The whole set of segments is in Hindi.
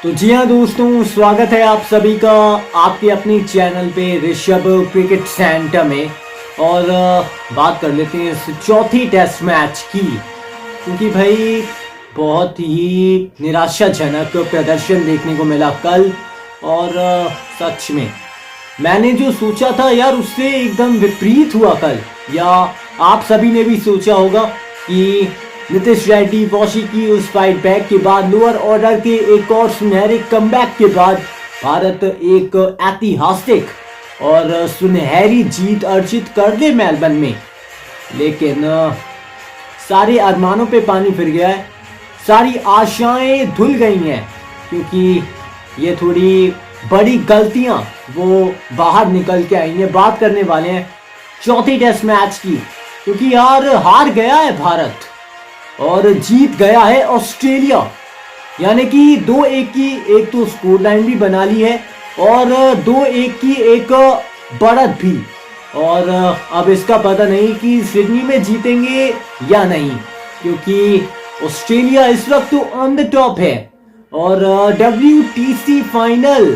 तो जी हाँ दोस्तों, स्वागत है आप सभी का आपके अपने चैनल पे ऋषभ क्रिकेट सेंटर में। और बात कर लेते हैं इस चौथी टेस्ट मैच की, क्योंकि भाई बहुत ही निराशाजनक प्रदर्शन देखने को मिला कल। और सच में मैंने जो सोचा था यार उससे एकदम विपरीत हुआ कल। या आप सभी ने भी सोचा होगा कि नीतीश रेड्डी वॉशी की उस फाइट बैक के बाद, लोअर ऑर्डर के एक और सुनहरे कमबैक के बाद भारत एक ऐतिहासिक और सुनहरी जीत अर्जित कर दे मेलबर्न में। लेकिन सारे अरमानों पे पानी फिर गया है, सारी आशाएं धुल गई हैं, क्योंकि ये थोड़ी बड़ी गलतियां वो बाहर निकल के आई हैं। बात करने वाले हैं चौथी टेस्ट मैच की, क्योंकि यार हार गया है भारत और जीत गया है ऑस्ट्रेलिया। यानी कि 2-1 की एक तो स्कोर लाइन भी बना ली है और 2-1 की एक बढ़त भी। और अब इसका पता नहीं कि सिडनी में जीतेंगे या नहीं, क्योंकि ऑस्ट्रेलिया इस वक्त तो ऑन द टॉप है। और WTC फाइनल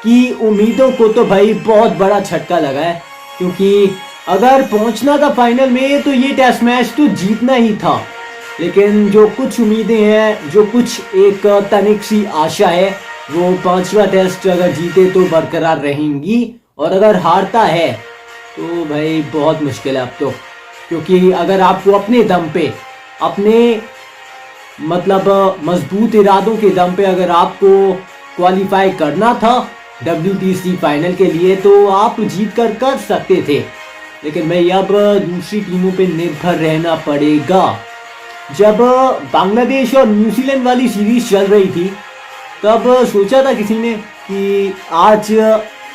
की उम्मीदों को तो भाई बहुत बड़ा झटका लगा है, क्योंकि अगर पहुंचना था फाइनल में तो ये टेस्ट मैच तो जीतना ही था। लेकिन जो कुछ उम्मीदें हैं, जो कुछ एक तनिक सी आशा है, वो 5वां टेस्ट अगर जीते तो बरकरार रहेंगी। और अगर हारता है तो भाई बहुत मुश्किल है अब तो, क्योंकि अगर आपको अपने दम पे, अपने मतलब मजबूत इरादों के दम पे अगर आपको क्वालिफाई करना था WTC फाइनल के लिए, तो आप जीत कर सकते थे। लेकिन भाई अब दूसरी टीमों पे निर्भर रहना पड़ेगा। जब बांग्लादेश और न्यूजीलैंड वाली सीरीज चल रही थी, तब सोचा था किसी ने कि आज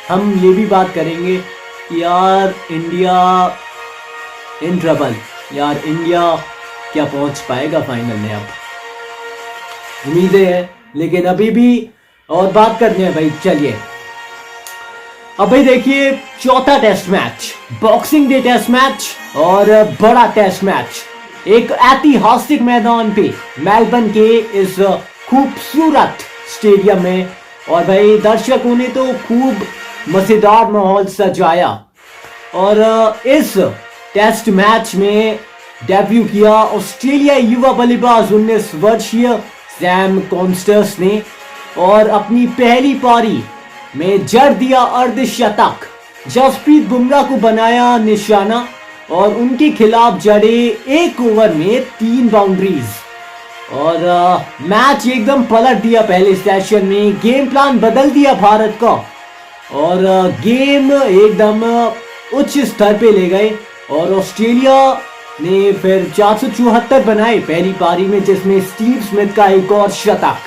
हम ये भी बात करेंगे कि यार इंडिया इन ट्रबल, यार इंडिया क्या पहुंच पाएगा फाइनल में। अब उम्मीदें हैं, लेकिन अभी भी और बात करते हैं भाई। चलिए अब भाई देखिए, चौथा test match, boxing day test match और बड़ा टेस्ट मैच एक ऐतिहासिक मैदान पे, मेलबर्न के इस खूबसूरत स्टेडियम में। और भाई दर्शकों ने तो खूब मजेदार माहौल सजाया। और इस टेस्ट मैच में डेब्यू किया ऑस्ट्रेलिया युवा बल्लेबाज 19 वर्षीय सैम कॉन्स्टर्स ने, और अपनी पहली पारी में जड़ दिया अर्धशतक। जसप्रीत बुमराह को बनाया निशाना और उनके खिलाफ जड़े एक ओवर में 3 बाउंड्रीज। और मैच एकदम पलट दिया पहले सेशन में, गेम प्लान बदल दिया भारत का और गेम एकदम उच्च स्तर पे ले गए। और ऑस्ट्रेलिया ने फिर 474 बनाए पहली पारी में, जिसमें स्टीव स्मिथ का एक और शतक,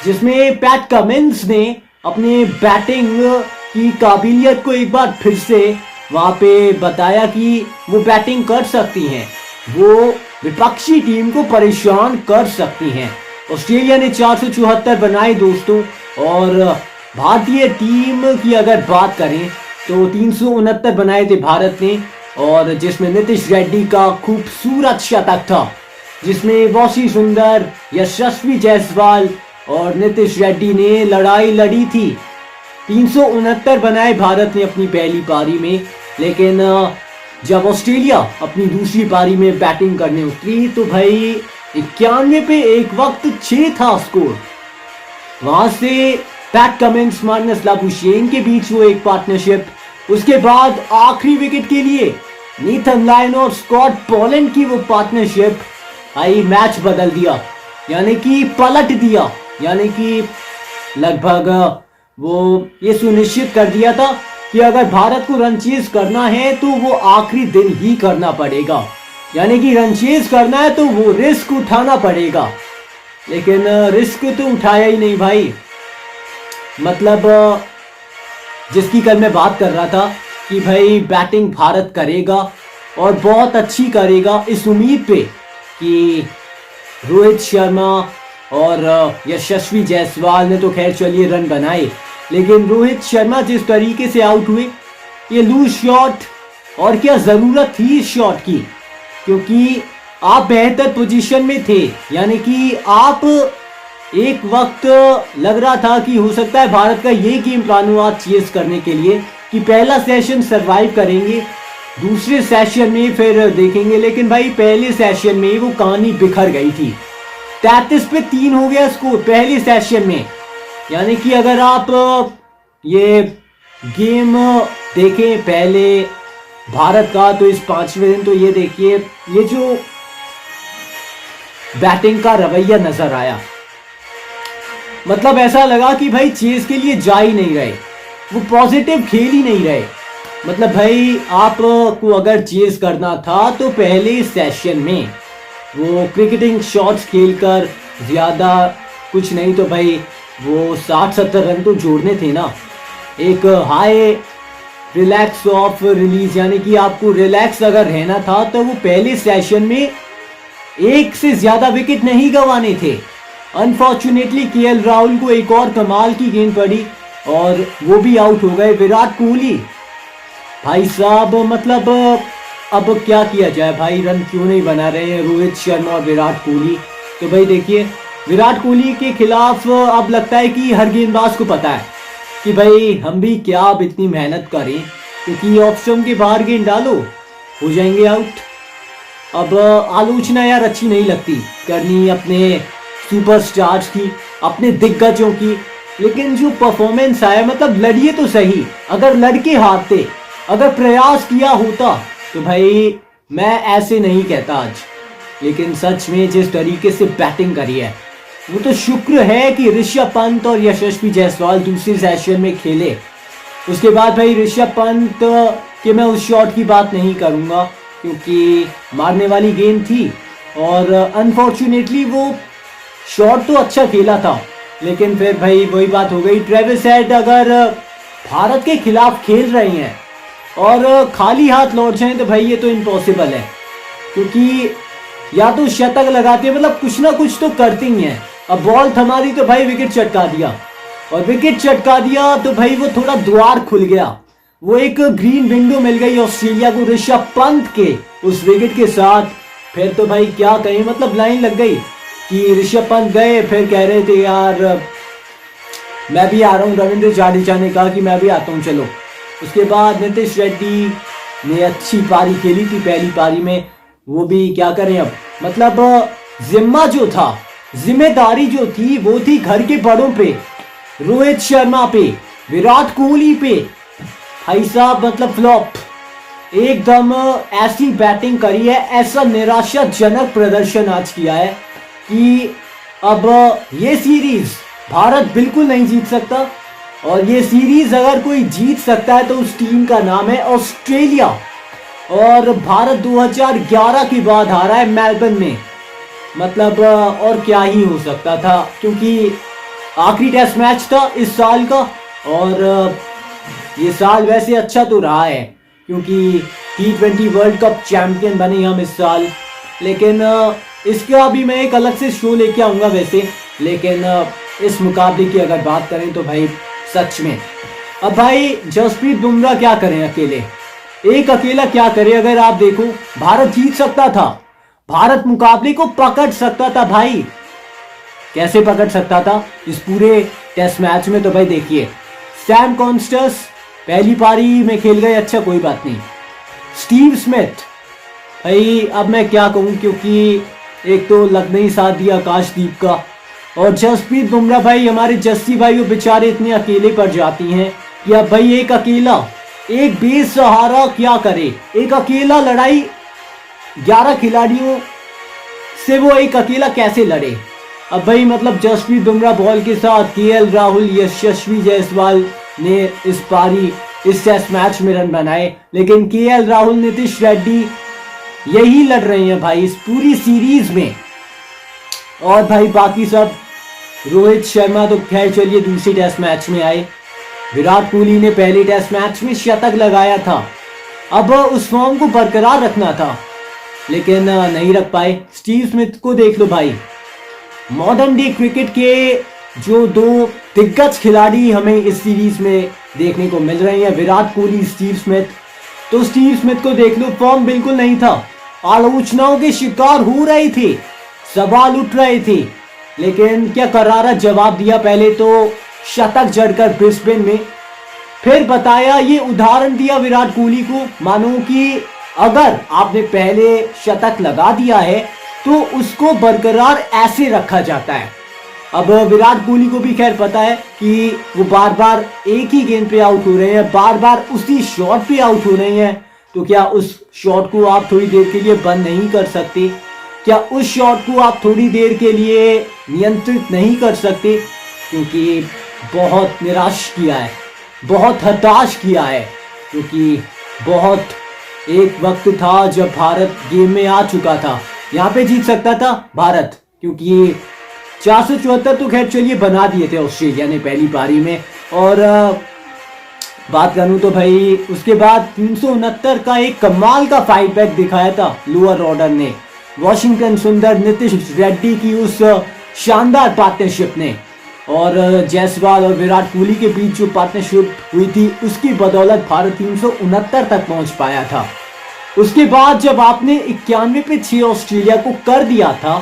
जिसमें पैट कमिंस ने अपने बैटिंग की काबिलियत को एक बार फिर से वहां पे बताया कि वो बैटिंग कर सकती हैं, वो विपक्षी टीम को परेशान कर सकती हैं। ऑस्ट्रेलिया ने 474 बनाए दोस्तों, और भारतीय टीम की अगर बात करें तो 369 बनाए थे भारत ने, और जिसमें नीतीश रेड्डी का खूबसूरत शतक था, जिसमें वॉशी सुंदर, यशस्वी जायसवाल और नीतीश रेड्डी ने लड़ाई लड़ी थी। 369 बनाए भारत ने अपनी पहली पारी में। लेकिन जब ऑस्ट्रेलिया अपनी दूसरी पारी में बैटिंग करने उतरी तो भाई 91 पे एक वक्त 6 था स्कोर। वहां से पैट कमिंस, मार्नस लाबुशेन के बीच वो एक पार्टनरशिप, उसके बाद आखिरी विकेट के लिए नीथन लायन और स्कॉट पोलैंड की वो पार्टनरशिप आई, मैच बदल दिया, यानी कि पलट दिया। यानी कि लगभग वो ये सुनिश्चित कर दिया था कि अगर भारत को रन चेज करना है तो वो आखिरी दिन ही करना पड़ेगा, यानी कि रन चेज करना है तो वो रिस्क उठाना पड़ेगा। लेकिन रिस्क तो उठाया ही नहीं भाई। मतलब जिसकी कल मैं बात कर रहा था कि भाई बैटिंग भारत करेगा और बहुत अच्छी करेगा, इस उम्मीद पे कि रोहित शर्मा और यशस्वी जायसवाल ने तो खैर चलिए रन बनाए, लेकिन रोहित शर्मा जिस तरीके से आउट हुए, ये लूज शॉट, और क्या जरूरत थी इस शॉट की, क्योंकि आप बेहतर पोजीशन में थे। यानी कि आप एक वक्त लग रहा था कि हो सकता है भारत का ये गेम प्लान हुआ चेस करने के लिए कि पहला सेशन सरवाइव करेंगे, दूसरे सेशन में फिर देखेंगे, लेकिन भाई पहले सेशन में वो कहानी बिखर गई थी। 33 पे 3 हो गया स्कोर पहले सेशन में। यानी कि अगर आप ये गेम देखें पहले भारत का, तो इस 5वें दिन तो ये देखिए ये जो बैटिंग का रवैया नजर आया, मतलब ऐसा लगा कि भाई चेस के लिए जा ही नहीं रहे, वो पॉजिटिव खेल ही नहीं रहे। मतलब भाई आपको अगर चेस करना था तो पहले सेशन में वो क्रिकेटिंग शॉट्स खेलकर ज्यादा कुछ नहीं तो भाई वो 60-70 रन तो जोड़ने थे ना। एक हाई रिलैक्स ऑफ रिलीज, यानी कि आपको रिलैक्स अगर रहना था तो वो पहले सेशन में एक से ज्यादा विकेट नहीं गंवाने थे। अनफॉर्चुनेटली केएल राहुल को एक और कमाल की गेंद पड़ी और वो भी आउट हो गए। विराट कोहली भाई साहब, मतलब अब क्या किया जाए भाई, रन क्यों नहीं बना रहे हैं रोहित शर्मा और विराट कोहली। तो भाई देखिए विराट कोहली के खिलाफ अब लगता है कि हर गेंदबाज को पता है कि भाई हम भी क्या अब इतनी मेहनत करें, क्योंकि ऑप्शन के बाहर गेंद डालो हो जाएंगे आउट। अब आलोचना यार अच्छी नहीं लगती करनी अपने सुपरस्टार्स की, अपने दिग्गजों की, लेकिन जो परफॉर्मेंस आया मतलब लड़िए तो सही। अगर लड़के हारते, अगर प्रयास किया होता तो भाई मैं ऐसे नहीं कहता आज, लेकिन सच में जिस तरीके से बैटिंग करी है वो तो शुक्र है कि ऋषभ पंत और यशस्वी जायसवाल दूसरे सेशन में खेले। उसके बाद भाई ऋषभ पंत के मैं उस शॉट की बात नहीं करूंगा क्योंकि मारने वाली गेंद थी और अनफॉर्चुनेटली वो शॉट तो अच्छा खेला था, लेकिन फिर भाई वही बात हो गई। ट्रेविस हेड अगर भारत के खिलाफ खेल रहे हैं और खाली हाथ लौट जाएं तो भाई ये तो इम्पॉसिबल है, क्योंकि या तो शतक लगाते हैं, मतलब कुछ ना कुछ तो करते ही हैं। अब बॉल थमा दी तो भाई विकेट चटका दिया, और विकेट चटका दिया तो भाई वो थोड़ा द्वार खुल गया, वो एक ग्रीन विंडो मिल गई ऑस्ट्रेलिया को ऋषभ पंत के उस विकेट के साथ। फिर तो भाई क्या कहें, मतलब लाइन लग गई कि ऋषभ पंत गए, फिर कह रहे थे यार मैं भी आ रहा हूँ, रविंद्र जाडेजा ने कहा कि मैं भी आता हूँ चलो। उसके बाद नीतीश रेड्डी ने अच्छी पारी खेली थी पहली पारी में, वो भी क्या करें अब, मतलब जिम्मा जो था, जिम्मेदारी जो थी वो थी घर के बड़ों पे, रोहित शर्मा पे, विराट कोहली पे। भाई साहब मतलब फ्लॉप, एकदम ऐसी बैटिंग करी है, ऐसा निराशाजनक प्रदर्शन आज किया है कि अब ये सीरीज भारत बिल्कुल नहीं जीत सकता, और ये सीरीज अगर कोई जीत सकता है तो उस टीम का नाम है ऑस्ट्रेलिया। और भारत 2011 के बाद हारा है मेलबर्न में, मतलब और क्या ही हो सकता था, क्योंकि आखिरी टेस्ट मैच था इस साल का। और ये साल वैसे अच्छा तो रहा है क्योंकि T20 वर्ल्ड कप चैंपियन बने हम इस साल, लेकिन इसका भी मैं एक अलग से शो लेके आऊँगा वैसे। लेकिन इस मुकाबले की अगर बात करें तो भाई सच में अब भाई जसप्रीत बुमराह क्या करें, अकेले एक अकेला क्या करे। अगर आप देखो भारत जीत सकता था, भारत मुकाबले को पकड़ सकता था भाई। कैसे पकड़ सकता था इस पूरे टेस्ट मैच में, तो भाई देखिए सैम कॉन्स्टस पहली पारी में खेल गए, अच्छा कोई बात नहीं। स्टीव स्मिथ भाई अब मैं क्या कहूँ, क्योंकि एक तो लग नहीं साथ दिया आकाशदीप का, और जसप्रीत बुमराह भाई हमारे जस्सी भाई वो बेचारे इतने अकेले पड़ जाती हैं कि अब भाई एक अकेला, एक बेसहारा क्या करे, एक अकेला लड़ाई 11 खिलाड़ियों से वो एक अकेला कैसे लड़े। अब भाई मतलब जसप्रीत बुमराह बॉल के साथ केएल राहुल, यशस्वी जायसवाल ने इस पारी इस टेस्ट मैच में रन बनाए, लेकिन केएल राहुल, नीतीश रेड्डी यही लड़ रहे हैं भाई इस पूरी सीरीज में। और भाई बाकी सब, रोहित शर्मा तो खैर चलिए दूसरी टेस्ट मैच में आए, विराट कोहली ने पहले टेस्ट मैच में शतक लगाया था, अब उस फॉर्म को बरकरार रखना था लेकिन नहीं रख पाए। स्टीव स्मिथ को देख लो भाई, मॉडर्न डे क्रिकेट के जो दो दिग्गज खिलाड़ी हमें इस सीरीज में देखने को मिल रहे हैं, विराट कोहली, स्टीव स्मिथ। तो स्टीव स्मिथ को देख लो, फॉर्म बिल्कुल नहीं था, आलोचनाओं के शिकार हो रहे थे, सवाल उठ रहे थे लेकिन क्या करारा जवाब दिया। पहले तो शतक जड़कर ब्रिस्बेन में, फिर बताया, ये उदाहरण दिया विराट कोहली को, मानो कि अगर आपने पहले शतक लगा दिया है तो उसको बरकरार ऐसे रखा जाता है। अब विराट कोहली को भी खैर पता है कि वो बार बार एक ही गेंद पे आउट हो रहे हैं, बार बार उसी शॉट पे आउट हो रहे हैं, तो क्या उस शॉट को आप थोड़ी देर के लिए बंद नहीं कर सकते? क्या उस शॉट को आप थोड़ी देर के लिए नियंत्रित नहीं कर सकते? क्योंकि बहुत निराश किया है, बहुत हताश किया है, क्योंकि बहुत एक वक्त था जब भारत गेम में आ चुका था, यहाँ पे जीत सकता था भारत, क्योंकि 474 तो खैर चलिए बना दिए थे ऑस्ट्रेलिया ने पहली पारी में। और बात करूं तो भाई उसके बाद 369 का एक कमाल का फाइट बैक दिखाया था लोअर ऑर्डर ने, वॉशिंगटन सुंदर, नीतीश रेड्डी की उस शानदार पार्टनरशिप ने, और जायसवाल और विराट कोहली के बीच जो पार्टनरशिप हुई थी उसकी बदौलत भारत 369 तक पहुंच पाया था। उसके बाद जब आपने 91 पे 6 ऑस्ट्रेलिया को कर दिया था,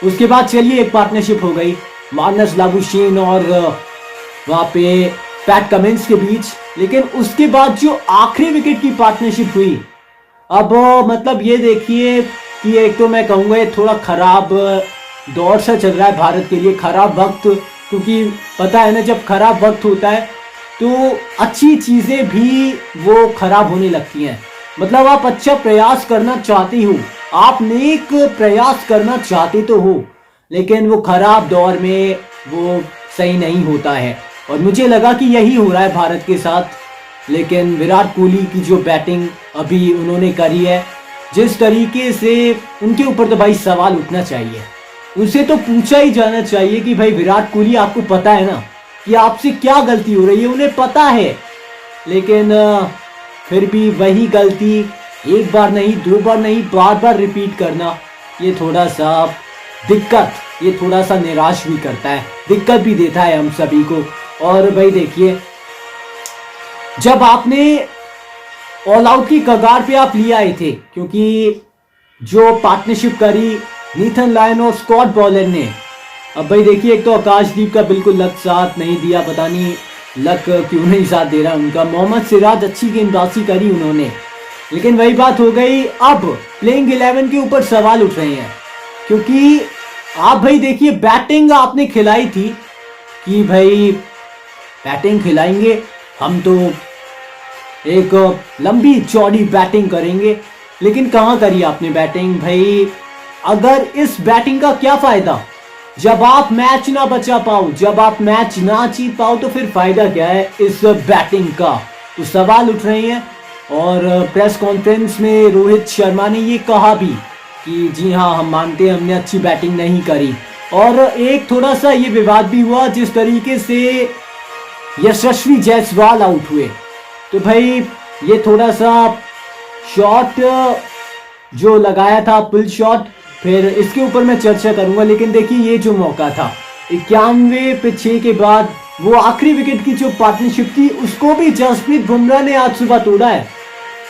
उसके बाद चलिए एक पार्टनरशिप हो गई मार्नस लाबुशेन और वहां पे पैट कमिंस के बीच, लेकिन उसके बाद जो आखिरी विकेट की पार्टनरशिप हुई, अब मतलब ये देखिए कि एक तो मैं कहूँगा ये थोड़ा खराब दौर सा चल रहा है भारत के लिए, खराब वक्त, क्योंकि पता है ना जब खराब वक्त होता है तो अच्छी चीज़ें भी वो खराब होने लगती हैं। मतलब आप अच्छा प्रयास करना चाहते हो, आप नेक प्रयास करना चाहते तो हो, लेकिन वो खराब दौर में वो सही नहीं होता है, और मुझे लगा कि यही हो रहा है भारत के साथ। लेकिन विराट कोहली की जो बैटिंग अभी उन्होंने करी है, जिस तरीके से उनके ऊपर तो भाई सवाल उठना चाहिए, उनसे तो पूछा ही जाना चाहिए कि भाई विराट कोहली आपको पता है ना कि आपसे क्या गलती हो रही है, उन्हें पता है, लेकिन फिर भी वही गलती एक बार नहीं, दो बार नहीं, बार बार रिपीट करना, ये थोड़ा सा दिक्कत, ये थोड़ा सा निराश भी करता है, दिक्कत भी देता है हम सभी को। और भाई देखिए जब आपने ऑल आउट की कगार पे आप लिए आए थे, क्योंकि जो पार्टनरशिप करी नीथन लायन और स्कॉट बॉलर ने, अब भाई देखिए एक तो आकाशदीप का बिल्कुल लक साथ नहीं दिया, पता नहीं लक क्यों नहीं साथ दे रहा उनका। मोहम्मद सिराज अच्छी गेंदबाजी करी उन्होंने, लेकिन वही बात हो गई, अब प्लेइंग 11 के ऊपर सवाल उठ रहे हैं, क्योंकि आप भाई देखिए बैटिंग आपने खिलाई थी कि भाई बैटिंग खिलाएंगे हम तो एक लंबी चौड़ी बैटिंग करेंगे, लेकिन कहाँ करी आपने बैटिंग भाई? अगर इस बैटिंग का क्या फायदा जब आप मैच ना बचा पाओ, जब आप मैच ना जीत पाओ, तो फिर फायदा क्या है इस बैटिंग का? तो सवाल उठ रहे हैं। और प्रेस कॉन्फ्रेंस में रोहित शर्मा ने ये कहा भी कि जी हाँ हम मानते हैं हमने अच्छी बैटिंग नहीं करी, और एक थोड़ा सा ये विवाद भी हुआ जिस तरीके से यशस्वी जायसवाल आउट हुए, तो भाई ये थोड़ा सा शॉट जो लगाया था पुल शॉट, फिर इसके ऊपर मैं चर्चा करूंगा। लेकिन देखिए ये जो मौका था 91 पे 6 के बाद वो आखिरी विकेट की जो पार्टनरशिप थी उसको भी जसप्रीत बुमराह ने आज सुबह तोड़ा है,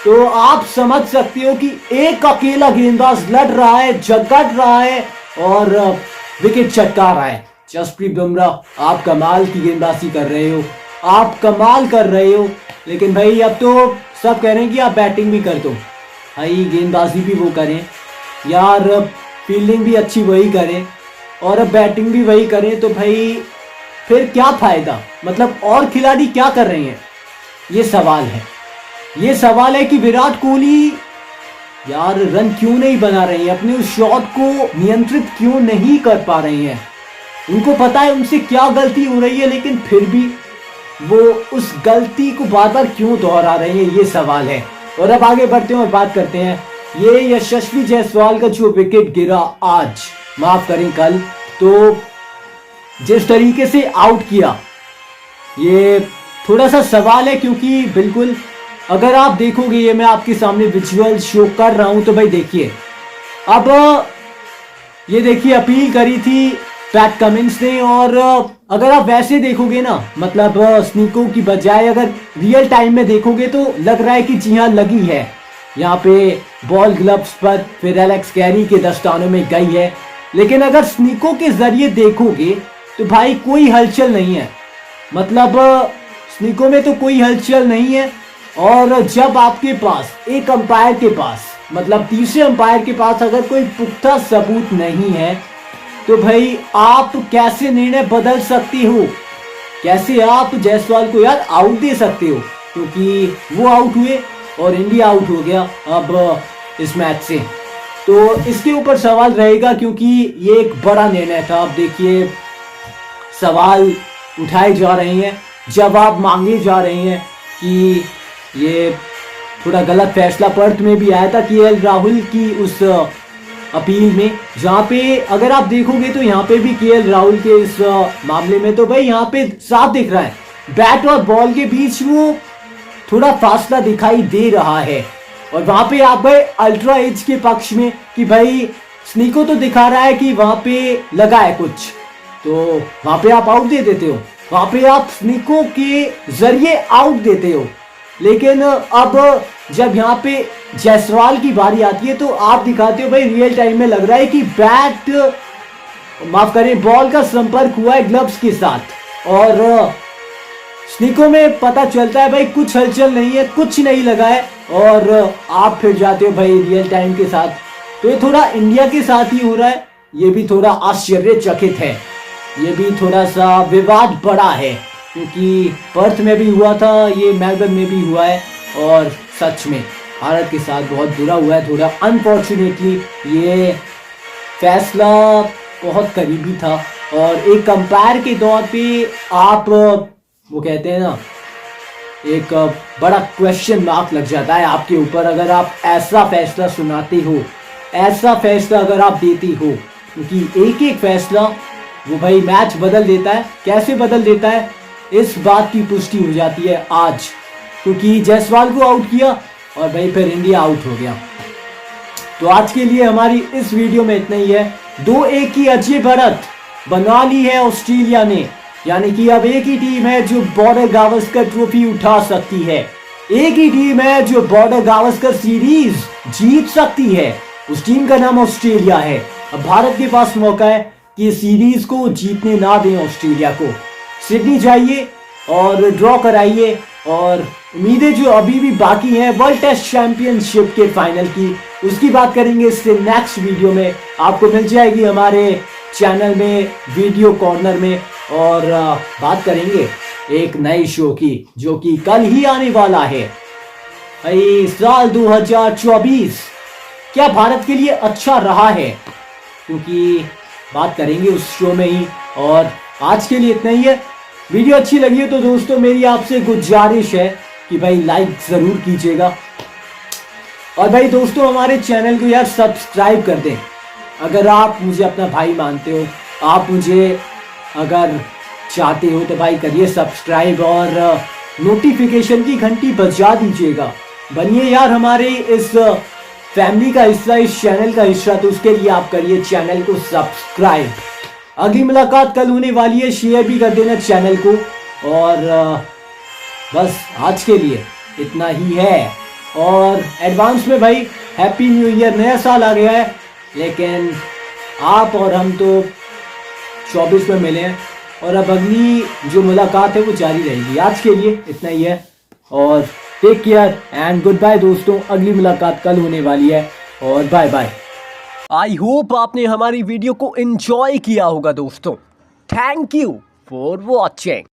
तो आप समझ सकते हो कि एक अकेला गेंदबाज लड़ रहा है, झगड़ रहा है और विकेट चटका रहा है। जसप्रीत बुमराह आप कमाल की गेंदबाजी कर रहे हो, आप कमाल कर रहे हो, लेकिन भाई अब तो सब कह रहे हैं कि आप बैटिंग भी कर दो, भाई गेंदबाजी भी वो करें यार, फील्डिंग भी अच्छी वही करें और अब बैटिंग भी वही करें, तो भाई फिर क्या फायदा? मतलब और खिलाड़ी क्या कर रहे हैं? ये सवाल है, ये सवाल है कि विराट कोहली यार रन क्यों नहीं बना रहे हैं, अपने उस शॉट को नियंत्रित क्यों नहीं कर पा रहे हैं? उनको पता है उनसे क्या गलती हो रही है, लेकिन फिर भी वो उस गलती को बार बार क्यों दोहरा रहे हैं, ये सवाल है। और अब आगे बढ़ते हैं और बात करते हैं ये यशस्वी जायसवाल का जो विकेट गिरा आज, माफ करें कल, तो जिस तरीके से आउट किया ये थोड़ा सा सवाल है, क्योंकि बिल्कुल अगर आप देखोगे, ये मैं आपके सामने विजुअल शो कर रहा हूं, तो भाई देखिए अब ये देखिए अपील करी थी पैट कमिंस ने, और अगर आप वैसे देखोगे ना, मतलब स्नीकों की बजाय अगर रियल टाइम में देखोगे तो लग रहा है कि जी हाँ लगी है, यहाँ पे बॉल ग्लव्स पर फिर एलेक्स कैरी के दस्तानों में गई है, लेकिन अगर स्नीकों के जरिए देखोगे तो भाई कोई हलचल नहीं है, मतलब स्नीकों में तो कोई हलचल नहीं है। और जब आपके पास एक अंपायर के पास, मतलब तीसरे अंपायर के पास अगर कोई पुख्ता सबूत नहीं है तो भाई आप कैसे निर्णय बदल सकते हो, कैसे आप जायसवाल को यार आउट दे सकते हो, क्योंकि वो आउट हुए और इंडिया आउट हो गया अब इस मैच से। तो इसके ऊपर सवाल रहेगा, क्योंकि ये एक बड़ा निर्णय था। अब देखिए सवाल उठाए जा रहे हैं, जवाब मांगे जा रहे हैं कि ये थोड़ा गलत फैसला पर्थ में भी आया था केएल राहुल की उस अपील में, जहाँ पे अगर आप देखोगे तो यहाँ पे भी केएल राहुल के इस मामले में तो भाई यहाँ पे साफ दिख रहा है बैट और बॉल के बीच वो थोड़ा फासला दिखाई दे रहा है। और वहां पे आप भाई अल्ट्रा एज के पक्ष में कि भाई स्नीको तो दिखा रहा है कि वहां पे लगा है कुछ, तो वहां पे आप आउट दे देते हो, वहां पे आप स्नीको के जरिए आउट देते हो। लेकिन अब जब यहाँ पे जायसवाल की बारी आती है तो आप दिखाते हो भाई रियल टाइम में लग रहा है कि बैट, माफ करें, बॉल का संपर्क हुआ है ग्लव्स के साथ, और स्नीको में पता चलता है भाई कुछ हलचल नहीं है, कुछ नहीं लगा है, और आप फिर जाते हो भाई रियल टाइम के साथ। तो ये थोड़ा इंडिया के साथ ही हो रहा है, ये भी थोड़ा आश्चर्यचकित है, ये भी थोड़ा सा विवाद बड़ा है, क्योंकि पर्थ में भी हुआ था, ये मेलबर्न में भी हुआ है, और सच में भारत के साथ बहुत बुरा हुआ है। थोड़ा अनफॉर्चुनेटली ये फैसला बहुत करीबी था, और एक कंपेयर के तौर पे आप, वो कहते हैं ना, एक बड़ा क्वेश्चन मार्क लग जाता है आपके ऊपर अगर आप ऐसा फैसला सुनाते हो, ऐसा फैसला अगर आप देते हो, क्योंकि एक एक फैसला वो भाई मैच बदल देता है। कैसे बदल देता है इस बात की पुष्टि हो जाती है आज, क्योंकि जायसवाल को आउट किया और भाई फिर इंडिया आउट हो गया। तो आज के लिए हमारी इस वीडियो में इतना ही है। 2-1 की अच्छी बढ़त बना ली है ऑस्ट्रेलिया ने, यानी कि अब एक ही टीम है जो बॉर्डर गावस्कर ट्रॉफी उठा सकती है, एक ही टीम है जो बॉर्डर गावस्कर सीरीज जीत सकती है, उस टीम का नाम ऑस्ट्रेलिया है। अब भारत के पास मौका है कि सीरीज को जीतने ना दें ऑस्ट्रेलिया को। सिडनी जाइए और ड्रॉ कराइए, और उम्मीदें जो अभी भी बाकी हैं वर्ल्ड टेस्ट चैंपियनशिप के फाइनल की, उसकी बात करेंगे इससे नेक्स्ट वीडियो में, आपको मिल जाएगी हमारे चैनल में वीडियो कॉर्नर में। और बात करेंगे एक नए शो की जो कि कल ही आने वाला है। भाई साल 2024 क्या भारत के लिए अच्छा रहा है, क्योंकि बात करेंगे उस शो में ही। और आज के लिए इतना ही है। वीडियो अच्छी लगी है तो दोस्तों मेरी आपसे गुजारिश है कि भाई लाइक जरूर कीजिएगा, और भाई दोस्तों हमारे चैनल को यार सब्सक्राइब कर दें। अगर आप मुझे अपना भाई मानते हो, आप मुझे अगर चाहते हो तो भाई करिए सब्सक्राइब, और नोटिफिकेशन की घंटी बजा दीजिएगा। बनिए यार हमारे इस फैमिली का हिस्सा, इस चैनल का हिस्सा, तो उसके लिए आप करिए चैनल को सब्सक्राइब। अगली मुलाकात कल होने वाली है, शेयर भी कर देना चैनल को। और बस आज के लिए इतना ही है। और एडवांस में भाई हैप्पी न्यू ईयर, नया साल आ गया है, लेकिन आप और हम तो 24 में मिले हैं, और अब अगली जो मुलाकात है वो जारी रहेगी। आज के लिए इतना ही है, और take care and goodbye दोस्तों। अगली मुलाकात कल होने वाली है, और बाय बाय। आई होप आपने हमारी वीडियो को एंजॉय किया होगा दोस्तों। Thank you for watching.